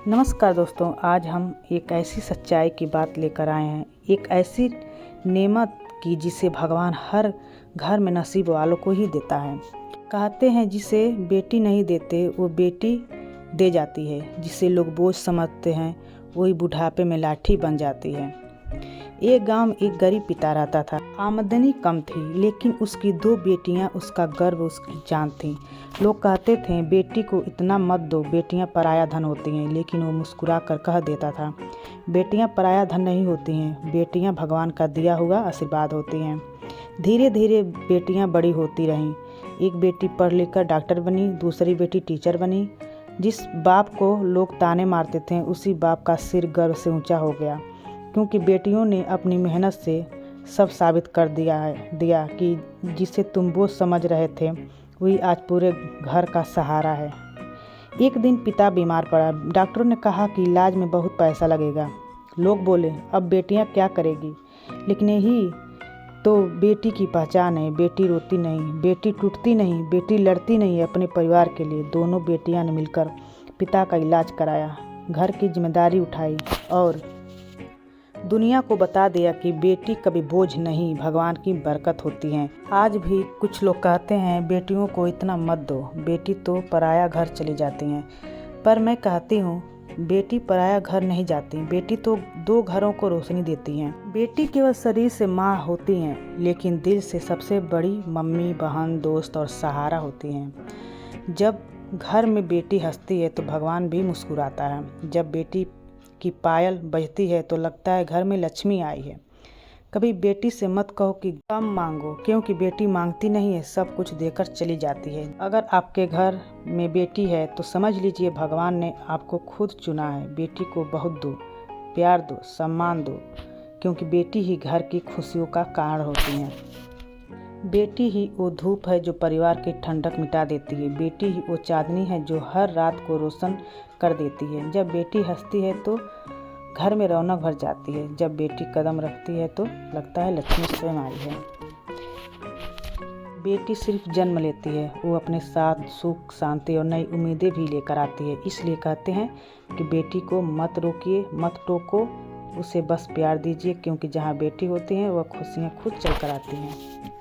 नमस्कार दोस्तों, आज हम एक ऐसी सच्चाई की बात लेकर आए हैं, एक ऐसी नेमत की जिसे भगवान हर घर में नसीब वालों को ही देता है। कहते हैं जिसे बेटी नहीं देते वो बेटी दे जाती है, जिसे लोग बोझ समझते हैं वही बुढ़ापे में लाठी बन जाती है। एक गांव में एक गरीब पिता रहता था। आमदनी कम थी लेकिन उसकी 2 बेटियां उसका गर्व, उसकी जान थी। लोग कहते थे बेटी को इतना मत दो, बेटियां पराया धन होती हैं, लेकिन वो मुस्कुरा कर कह देता था बेटियां पराया धन नहीं होती हैं, बेटियां भगवान का दिया हुआ आशीर्वाद होती हैं। धीरे धीरे बेटियां बड़ी होती रहीं। एक बेटी पढ़ लिख कर डॉक्टर बनी, दूसरी बेटी टीचर बनी। जिस बाप को लोग ताने मारते थे उसी बाप का सिर गर्व से ऊंचा हो गया, क्योंकि बेटियों ने अपनी मेहनत से सब साबित कर दिया कि जिसे तुम बोझ समझ रहे थे वही आज पूरे घर का सहारा है। एक दिन पिता बीमार पड़ा। डॉक्टरों ने कहा कि इलाज में बहुत पैसा लगेगा। लोग बोले अब बेटियां क्या करेगी, लेकिन यही तो बेटी की पहचान है। बेटी रोती नहीं, बेटी टूटती नहीं, बेटी लड़ती नहीं अपने परिवार के लिए। दोनों बेटियां ने मिलकर पिता का इलाज कराया, घर की जिम्मेदारी उठाई और दुनिया को बता दिया कि बेटी कभी बोझ नहीं, भगवान की बरकत होती है। आज भी कुछ लोग कहते हैं बेटियों को इतना मत दो, बेटी तो पराया घर चली जाती हैं। पर मैं कहती हूँ बेटी पराया घर नहीं जाती, बेटी तो 2 घरों को रोशनी देती हैं। बेटी केवल शरीर से माँ होती हैं, लेकिन दिल से सबसे बड़ी मम्मी, बहन, दोस्त और सहारा होती हैं। जब घर में बेटी हंसती है तो भगवान भी मुस्कुराता है। जब बेटी की पायल बजती है तो लगता है घर में लक्ष्मी आई है। कभी बेटी से मत कहो कि कम मांगो, क्योंकि बेटी मांगती नहीं है, सब कुछ देकर चली जाती है। अगर आपके घर में बेटी है तो समझ लीजिए भगवान ने आपको खुद चुना है। बेटी को बहुत दो, प्यार दो, सम्मान दो, क्योंकि बेटी ही घर की खुशियों का कारण होती है। बेटी ही वो धूप है जो परिवार की ठंडक मिटा देती है। बेटी ही वो चांदनी है जो हर रात को रोशन कर देती है। जब बेटी हंसती है तो घर में रौनक भर जाती है। जब बेटी कदम रखती है तो लगता है लक्ष्मी स्वयं आई है। बेटी सिर्फ जन्म लेती है, वो अपने साथ सुख, शांति और नई उम्मीदें भी लेकर आती है। इसलिए कहते हैं कि बेटी को मत रोकिए, मत टोको, उसे बस प्यार दीजिए, क्योंकि जहाँ बेटी होती है वह खुशियाँ खुद चल कर आती हैं।